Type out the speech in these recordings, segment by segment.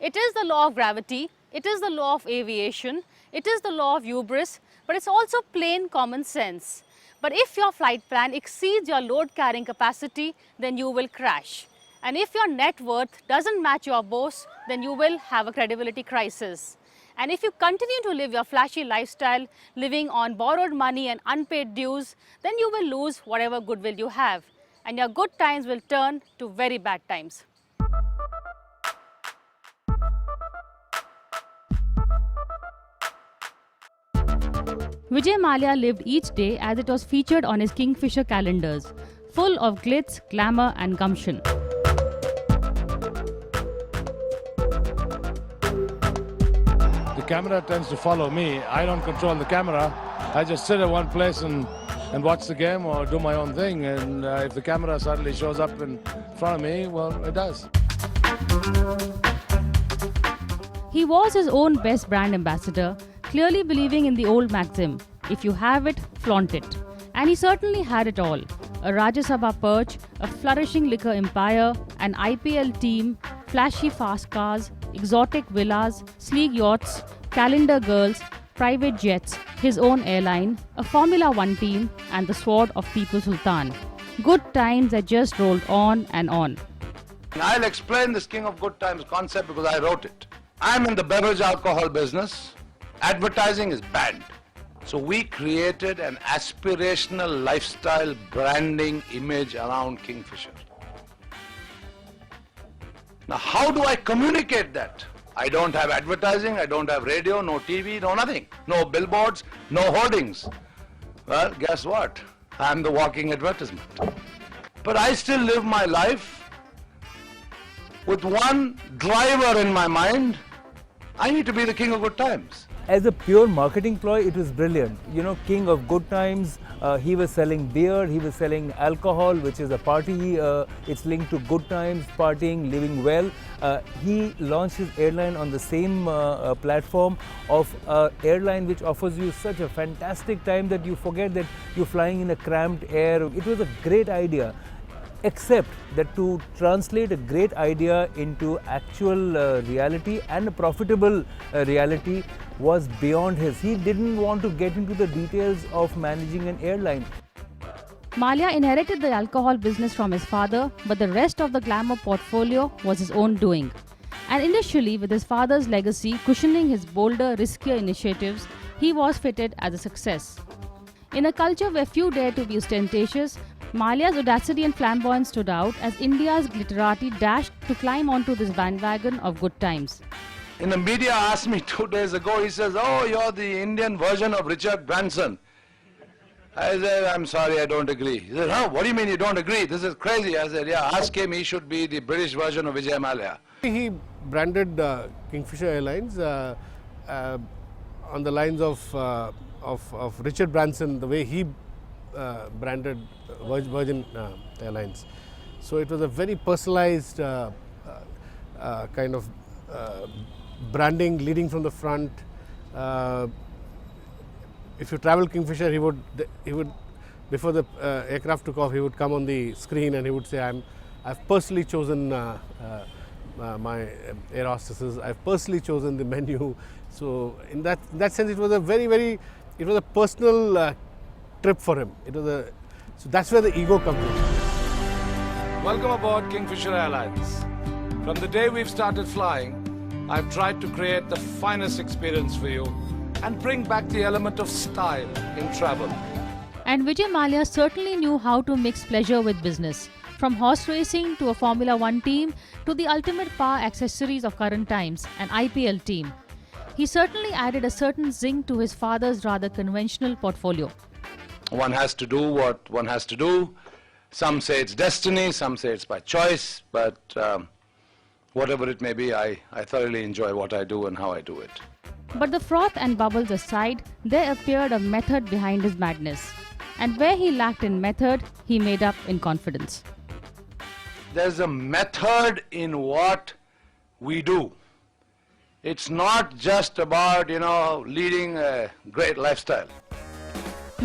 It is the law of gravity, it is the law of aviation, it is the law of hubris, but it's also plain common sense. But if your flight plan exceeds your load carrying capacity, then you will crash. And if your net worth doesn't match your boss, then you will have a credibility crisis. And if you continue to live your flashy lifestyle, living on borrowed money and unpaid dues, then you will lose whatever goodwill you have. And your good times will turn to very bad times. Vijay Mallya lived each day as it was featured on his Kingfisher calendars, full of glitz, glamour and gumption. The camera tends to follow me. I don't control the camera. I just sit at one place and watch the game or do my own thing. And if the camera suddenly shows up in front of me, well, it does. He was his own best brand ambassador, clearly believing in the old maxim, if you have it, flaunt it. And he certainly had it all. A Rajya Sabha perch, a flourishing liquor empire, an IPL team, flashy fast cars, exotic villas, sleek yachts, calendar girls, private jets, his own airline, a Formula One team, and the sword of Tipu Sultan. Good times that just rolled on and on. I'll explain this King of Good Times concept because I wrote it. I'm in the beverage alcohol business. Advertising is banned. So we created an aspirational lifestyle branding image around Kingfisher. Now, how do I communicate that? I don't have advertising, I don't have radio, no TV, no nothing. No billboards, no hoardings. Well, guess what? I'm the walking advertisement. But I still live my life with one driver in my mind. I need to be the king of good times. As a pure marketing ploy, it was brilliant. You know, king of good times, he was selling beer, he was selling alcohol, which is a party, it's linked to good times, partying, living well. He launched his airline on the same platform of an airline which offers you such a fantastic time that you forget that you're flying in a cramped air. It was a great idea. Except that to translate a great idea into actual reality and a profitable reality was beyond his. He didn't want to get into the details of managing an airline. Mallya inherited the alcohol business from his father, but the rest of the glamour portfolio was his own doing. And initially, with his father's legacy cushioning his bolder, riskier initiatives, he was fitted as a success. In a culture where few dare to be ostentatious, Mallya's audacity and flamboyance stood out as India's glitterati dashed to climb onto this bandwagon of good times. In the media asked me 2 days ago, he says, "Oh, you're the Indian version of Richard Branson." I said, "I'm sorry, I don't agree." He said, "Oh, what do you mean you don't agree? This is crazy." I said, "Yeah, ask him, he should be the British version of Vijay Mallya." He branded Kingfisher Airlines on the lines of Richard Branson, the way he branded Virgin Airlines. So it was a very personalized kind of branding leading from the front. If you travel Kingfisher, he would before the aircraft took off, he would come on the screen and he would say, "I've personally chosen my air hostesses. I've personally chosen the menu." So in that sense, it was a it was a personal trip for him. So that's where the ego comes in. Welcome aboard Kingfisher Airlines. From the day we've started flying, I've tried to create the finest experience for you and bring back the element of style in travel. And Vijay Mallya certainly knew how to mix pleasure with business. From horse racing to a Formula One team to the ultimate power accessories of current times, an IPL team. He certainly added a certain zing to his father's rather conventional portfolio. One has to do what one has to do. Some say it's destiny, some say it's by choice, but whatever it may be, I thoroughly enjoy what I do and how I do it. But the froth and bubbles aside, there appeared a method behind his madness. And where he lacked in method, he made up in confidence. There's a method in what we do. It's not just about, leading a great lifestyle.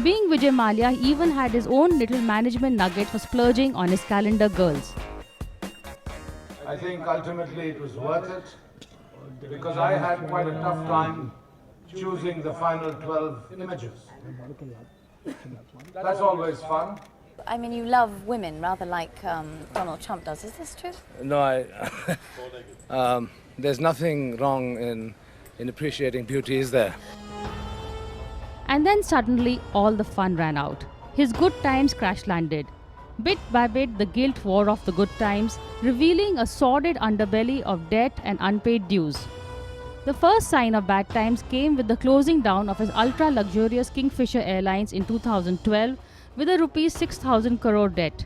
Being Vijay Mallya, he even had his own little management nugget for splurging on his calendar girls. I think ultimately it was worth it. because I had quite a tough time choosing the final 12 images. That's always fun. I mean, you love women rather like Donald Trump does. Is this true? No, there's nothing wrong in appreciating beauty, is there? And then suddenly all the fun ran out. His good times crash landed. Bit by bit, the guilt wore off the good times, revealing a sordid underbelly of debt and unpaid dues. The first sign of bad times came with the closing down of his ultra-luxurious Kingfisher Airlines in 2012 with a rupees 6,000 crore debt.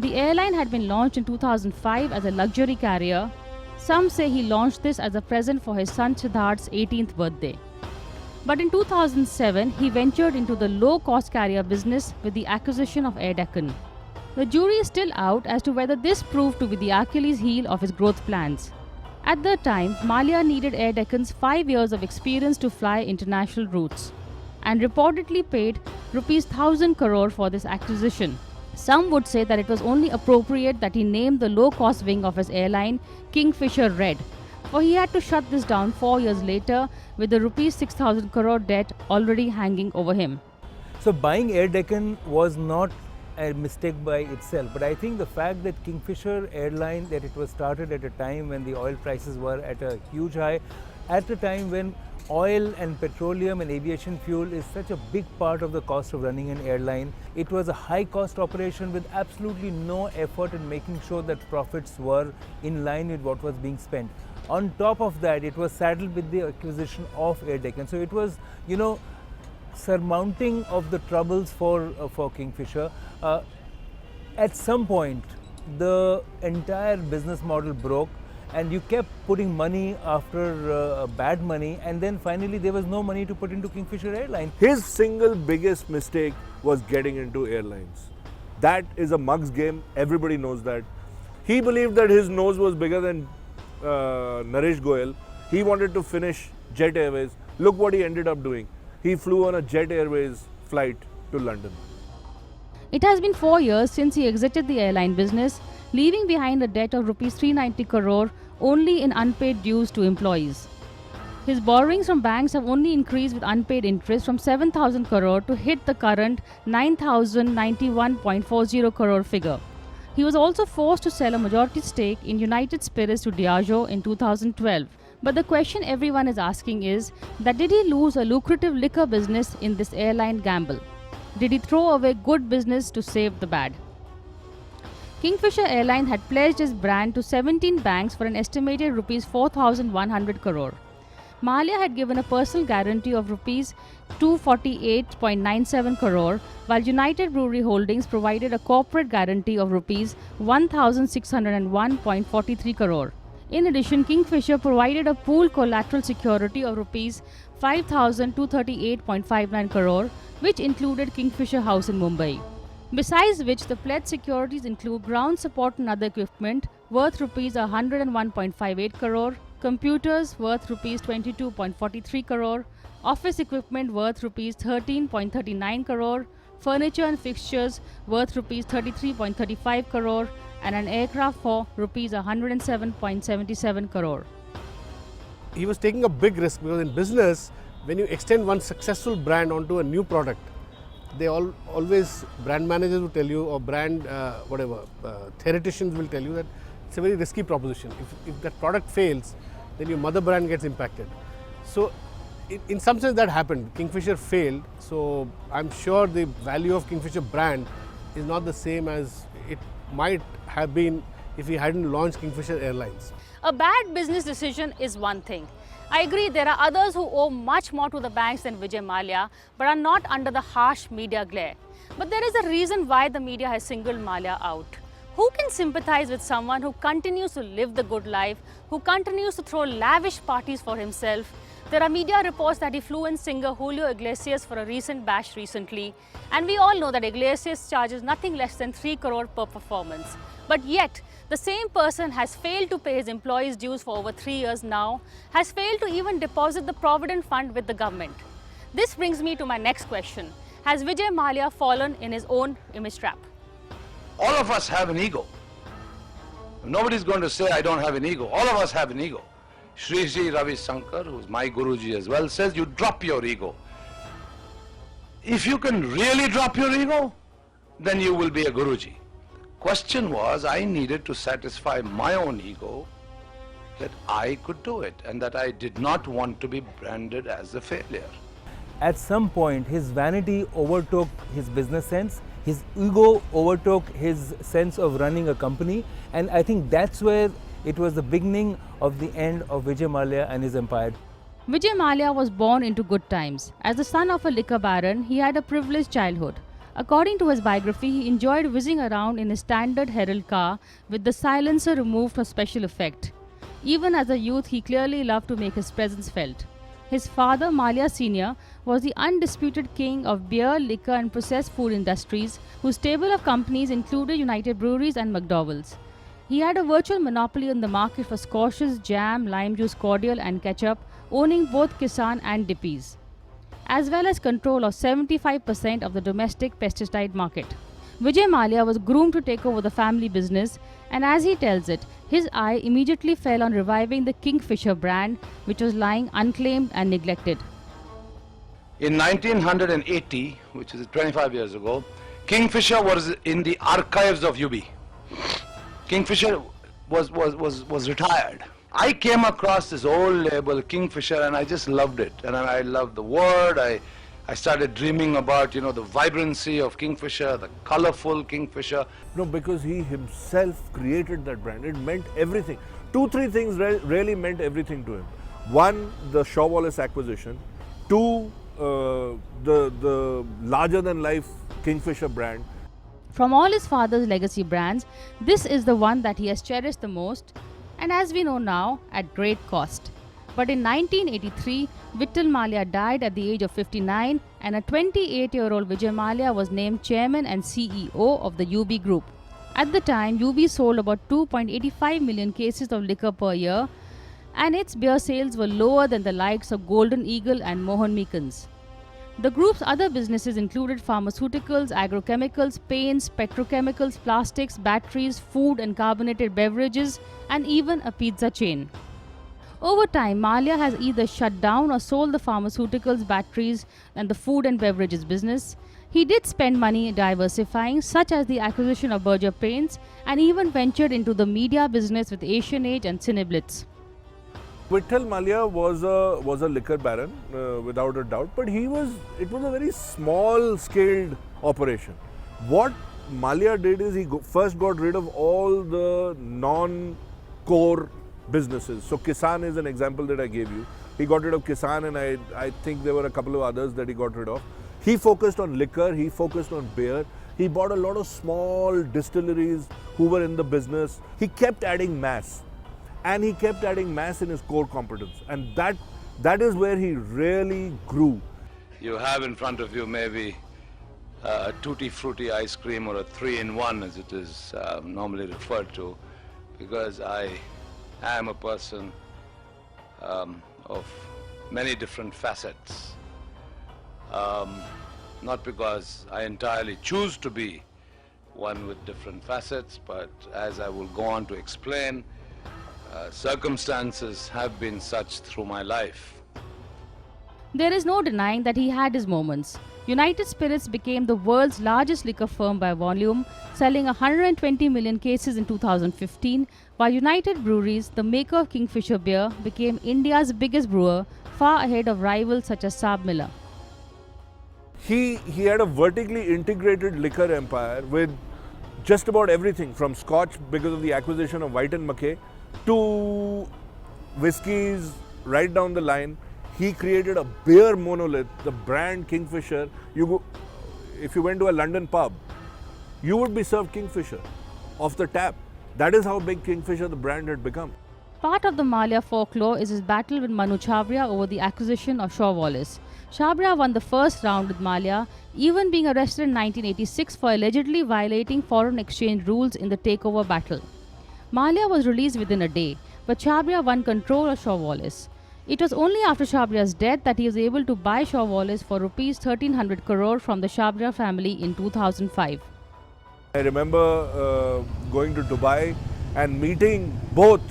The airline had been launched in 2005 as a luxury carrier. Some say he launched this as a present for his son Siddharth's 18th birthday. But in 2007, he ventured into the low-cost carrier business with the acquisition of Air Deccan. The jury is still out as to whether this proved to be the Achilles heel of his growth plans. At the time, Mallya needed Air Deccan's 5 years of experience to fly international routes and reportedly paid rupees 1,000 crore for this acquisition. Some would say that it was only appropriate that he named the low-cost wing of his airline Kingfisher Red, for he had to shut this down 4 years later with the rupees 6,000 crore debt already hanging over him. So buying Air Deccan was not a mistake by itself, but I think the fact that Kingfisher Airline, that it was started at a time when the oil prices were at a huge high, at a time when oil and petroleum and aviation fuel is such a big part of the cost of running an airline. It was a high cost operation with absolutely no effort in making sure that profits were in line with what was being spent. On top of that, it was saddled with the acquisition of Air Deccan. So it was, surmounting of the troubles for Kingfisher. At some point, the entire business model broke, and you kept putting money after bad money, and then finally there was no money to put into Kingfisher Airlines. His single biggest mistake was getting into airlines. That is a mug's game, everybody knows that. He believed that his nose was bigger than Naresh Goyal. He wanted to finish Jet Airways. Look what he ended up doing. He flew on a Jet Airways flight to London. It has been 4 years since he exited the airline business, leaving behind a debt of rupees 390 crore only in unpaid dues to employees. His borrowings from banks have only increased with unpaid interest from 7,000 crore to hit the current 9,091.40 crore figure. He was also forced to sell a majority stake in United Spirits to Diageo in 2012. But the question everyone is asking is that did he lose a lucrative liquor business in this airline gamble? Did he throw away good business to save the bad? Kingfisher Airlines had pledged its brand to 17 banks for an estimated rupees 4,100 crore. Mallya had given a personal guarantee of rupees 248.97 crore, while United Brewery Holdings provided a corporate guarantee of rupees 1,601.43 crore. In addition, Kingfisher provided a pool collateral security of rupees 5,238.59 crore, which included Kingfisher House in Mumbai. Besides which, the pledged securities include ground support and other equipment worth rupees 101.58 crore, computers worth rupees 22.43 crore, office equipment worth rupees 13.39 crore, furniture and fixtures worth rupees 33.35 crore, and an aircraft for rupees 107.77 crore. He was taking a big risk because in business, when you extend one successful brand onto a new product, they always, brand managers will tell you, or brand theoreticians will tell you that it's a very risky proposition. If that product fails, then your mother brand gets impacted. So in some sense that happened. Kingfisher failed, so I'm sure the value of Kingfisher brand is not the same as it might have been if he hadn't launched Kingfisher Airlines. A bad business decision is one thing. I agree there are others who owe much more to the banks than Vijay Mallya but are not under the harsh media glare. But there is a reason why the media has singled Mallya out. Who can sympathize with someone who continues to live the good life, who continues to throw lavish parties for himself? There are media reports that he flew in singer Julio Iglesias for a recent bash recently, and we all know that Iglesias charges nothing less than 3 crore per performance. But yet, the same person has failed to pay his employees' dues for over 3 years now, has failed to even deposit the Provident Fund with the government. This brings me to my next question. Has Vijay Mallya fallen in his own image trap? All of us have an ego. Nobody's going to say I don't have an ego. All of us have an ego. Shri Shri Ravi Shankar, who's my Guruji as well, says you drop your ego. If you can really drop your ego, then you will be a Guruji. Question was, I needed to satisfy my own ego that I could do it and that I did not want to be branded as a failure. At some point, his vanity overtook his business sense, his ego overtook his sense of running a company, and I think that's where it was the beginning of the end of Vijay Mallya and his empire. Vijay Mallya was born into good times. As the son of a liquor baron, he had a privileged childhood. According to his biography, he enjoyed whizzing around in his standard Herald car with the silencer removed for special effect. Even as a youth, he clearly loved to make his presence felt. His father, Mallya Sr., was the undisputed king of beer, liquor and processed food industries, whose stable of companies included United Breweries and McDowell's. He had a virtual monopoly on the market for squashes, jam, lime juice, cordial and ketchup, owning both Kisan and Dippies, as well as control of 75% of the domestic pesticide market. Vijay Mallya was groomed to take over the family business, and as he tells it, his eye immediately fell on reviving the Kingfisher brand, which was lying unclaimed and neglected. In 1980, which is 25 years ago, Kingfisher was in the archives of UB. Kingfisher was retired. I came across this old label, Kingfisher, and I just loved it. And I loved the word. I started dreaming about, the vibrancy of Kingfisher, the colorful Kingfisher. No, because he himself created that brand. It meant everything. 2-3 things really meant everything to him. One, the Shaw Wallace acquisition. Two, the larger-than-life Kingfisher brand. From all his father's legacy brands, this is the one that he has cherished the most, and as we know now, at great cost. But in 1983, Vittal Mallya died at the age of 59, and a 28-year-old Vijay Mallya was named chairman and CEO of the UB Group. At the time, UB sold about 2.85 million cases of liquor per year, and its beer sales were lower than the likes of Golden Eagle and Mohan Meekins. The group's other businesses included pharmaceuticals, agrochemicals, paints, petrochemicals, plastics, batteries, food and carbonated beverages, and even a pizza chain. Over time, Mallya has either shut down or sold the pharmaceuticals, batteries, and the food and beverages business. He did spend money diversifying, such as the acquisition of Berger Paints, and even ventured into the media business with Asian Age and Cineblitz. Vittal Mallya was a liquor baron, without a doubt, but it was a very small-scaled operation. What Mallya did is he first got rid of all the non-core businesses. So Kisan is an example that I gave you. He got rid of Kisan, and I think there were a couple of others that he got rid of. He focused on liquor, he focused on beer. He bought a lot of small distilleries who were in the business. He kept adding mass. And he kept adding mass in his core competence. And that is where he really grew. You have in front of you maybe a tutti frutti ice cream or a 3-in-1 as it is normally referred to, because I am a person of many different facets. Not because I entirely choose to be one with different facets, but as I will go on to explain, circumstances have been such through my life. There is no denying that he had his moments. United Spirits became the world's largest liquor firm by volume, selling 120 million cases in 2015, while United Breweries, the maker of Kingfisher beer, became India's biggest brewer, far ahead of rivals such as Saab Miller. He had a vertically integrated liquor empire with just about everything, from Scotch because of the acquisition of White & Mackay to whiskies right down the line. He created a beer monolith, the brand Kingfisher. If you went to a London pub, you would be served Kingfisher off the tap. That is how big Kingfisher, the brand, had become. Part of the Mallya folklore is his battle with Manu Chhabria over the acquisition of Shaw Wallace. Chhabria won the first round with Mallya, even being arrested in 1986 for allegedly violating foreign exchange rules in the takeover battle. Mallya was released within a day, but Chhabria won control of Shaw Wallace. It was only after Chhabria's death that he was able to buy Shaw Wallace for Rs 1300 crore from the Chhabria family in 2005. I remember going to Dubai and meeting both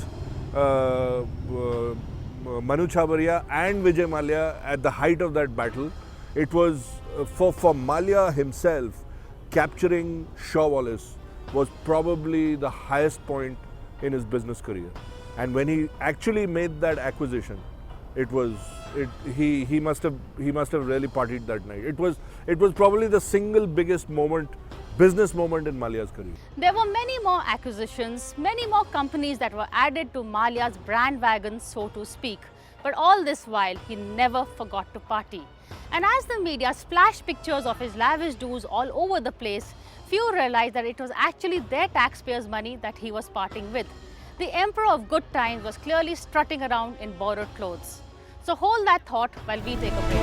Manu Chhabria and Vijay Mallya at the height of that battle. It was for Mallya himself, capturing Shaw Wallace was probably the highest point in his business career. And when he actually made that acquisition, he must have really partied that night. It was probably the single biggest business moment in Mallya's career. There were many more acquisitions, many more companies that were added to Mallya's brand wagon, so to speak. But all this while, he never forgot to party. And as the media splashed pictures of his lavish do's all over the place, few realized that it was actually their taxpayers' money that he was parting with. The emperor of good times was clearly strutting around in borrowed clothes. So hold that thought while we take a break.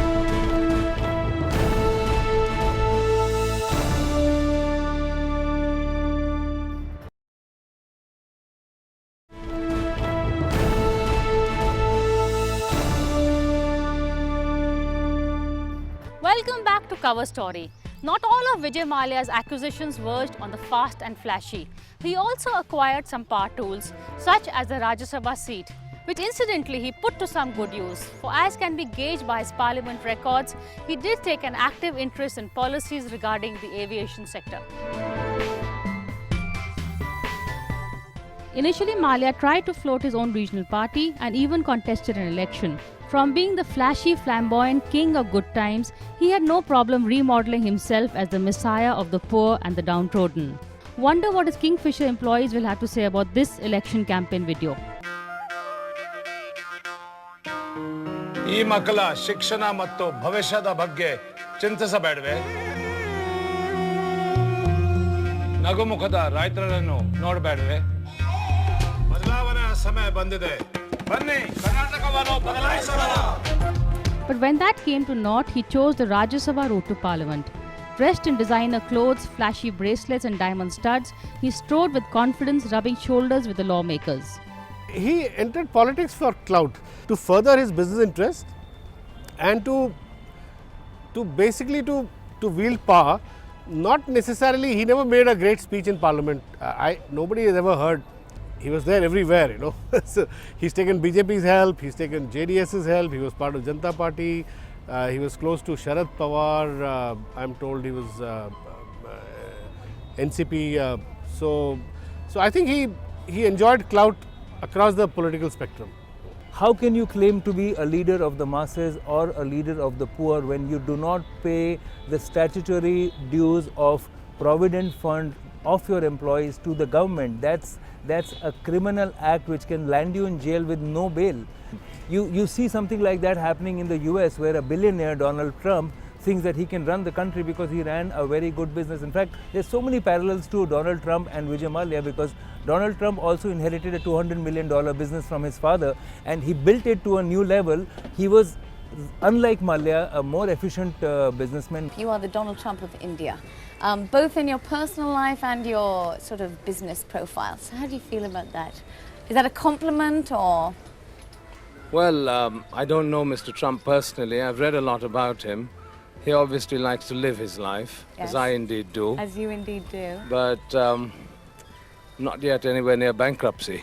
Welcome back to Cover Story. Not all of Vijay Mallya's acquisitions verged on the fast and flashy. He also acquired some power tools, such as the Rajya Sabha seat, which incidentally he put to some good use. For as can be gauged by his parliament records, he did take an active interest in policies regarding the aviation sector. Initially, Mallya tried to float his own regional party and even contested an election. From being the flashy, flamboyant king of good times, he had no problem remodeling himself as the messiah of the poor and the downtrodden. Wonder what his Kingfisher employees will have to say about this election campaign video. ಈ ಮಕ್ಕಳ ಶಿಕ್ಷಣ ಮತ್ತು ಭವಿಷ್ಯದ ಬಗ್ಗೆ ಚಿಂತಿಸಬೇಡವೆ. ನಗುಮುಖದ ರೈತರನ್ನು ನೋಡಬೇಡವೆ. ಬದಲಾವಣೆಯ ಸಮಯ ಬಂದಿದೆ. ಬನ್ನಿ ಕರ್ನಾಟಕವನ್ನು ಬದಲಾಯಿಸೋಣ. But when that came to naught, he chose the Rajya Sabha route to Parliament. Dressed in designer clothes, flashy bracelets and diamond studs, he strode with confidence, rubbing shoulders with the lawmakers. He entered politics for clout, to further his business interest and to basically wield power. Not necessarily, he never made a great speech in Parliament. Nobody has ever heard. He was there everywhere, you know. So he's taken BJP's help, he's taken JDS's help, he was part of Janata Party, he was close to Sharad Pawar, I'm told he was NCP. So I think he enjoyed clout across the political spectrum. How can you claim to be a leader of the masses or a leader of the poor when you do not pay the statutory dues of provident fund of your employees to the government? That's a criminal act which can land you in jail with no bail. You see something like that happening in the US, where a billionaire, Donald Trump, thinks that he can run the country because he ran a very good business. In fact, there's so many parallels to Donald Trump and Vijay Mallya, because Donald Trump also inherited a $200 million business from his father and he built it to a new level. He was, unlike Mallya, a more efficient businessman. You are the Donald Trump of India, both in your personal life and your sort of business profile. So how do you feel about that? Is that a compliment or? Well, I don't know Mr. Trump personally. I've read a lot about him. He obviously likes to live his life, Yes. as I indeed do. As you indeed do. But not yet anywhere near bankruptcy.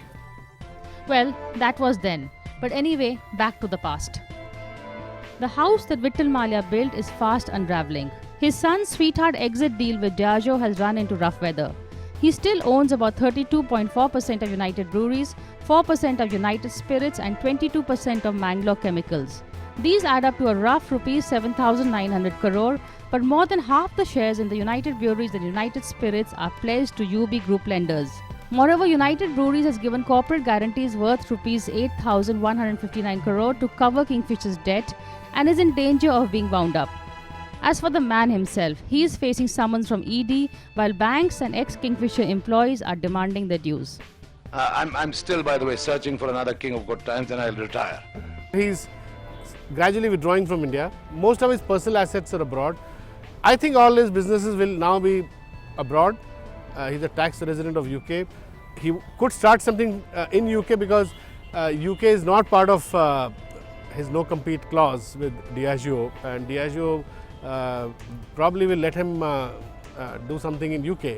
Well, that was then. But anyway, back to the past. The house that Vittal Mallya built is fast unraveling. His son's sweetheart exit deal with Diageo has run into rough weather. He still owns about 32.4% of United Breweries, 4% of United Spirits and 22% of Mangalore Chemicals. These add up to a rough rupees 7,900 crore, but more than half the shares in the United Breweries and United Spirits are pledged to UB Group lenders. Moreover, United Breweries has given corporate guarantees worth rupees 8,159 crore to cover Kingfisher's debt and is in danger of being wound up. As for the man himself, he is facing summons from ED, while banks and ex-Kingfisher employees are demanding their dues. I'm still, by the way, searching for another king of good times, and I'll retire. He's gradually withdrawing from India. Most of his personal assets are abroad. I think all his businesses will now be abroad. He's a tax resident of UK. He could start something in UK because UK is not part of his no-compete clause with Diageo, and Diageo probably will let him do something in UK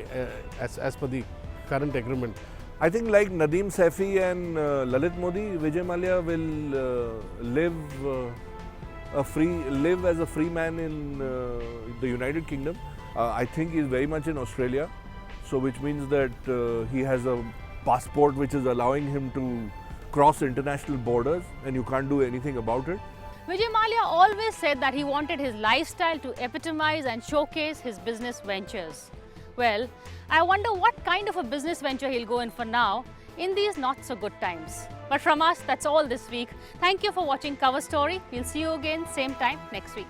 as per the current agreement. I think like Nadeem Saifi and Lalit Modi, Vijay Mallya will live as a free man in the United Kingdom. I think he's very much in Australia, so which means that he has a passport which is allowing him to cross international borders, and you can't do anything about it. Vijay Mallya always said that he wanted his lifestyle to epitomize and showcase his business ventures. Well, I wonder what kind of a business venture he'll go in for now in these not so good times. But from us, that's all this week. Thank you for watching Cover Story. We'll see you again same time next week.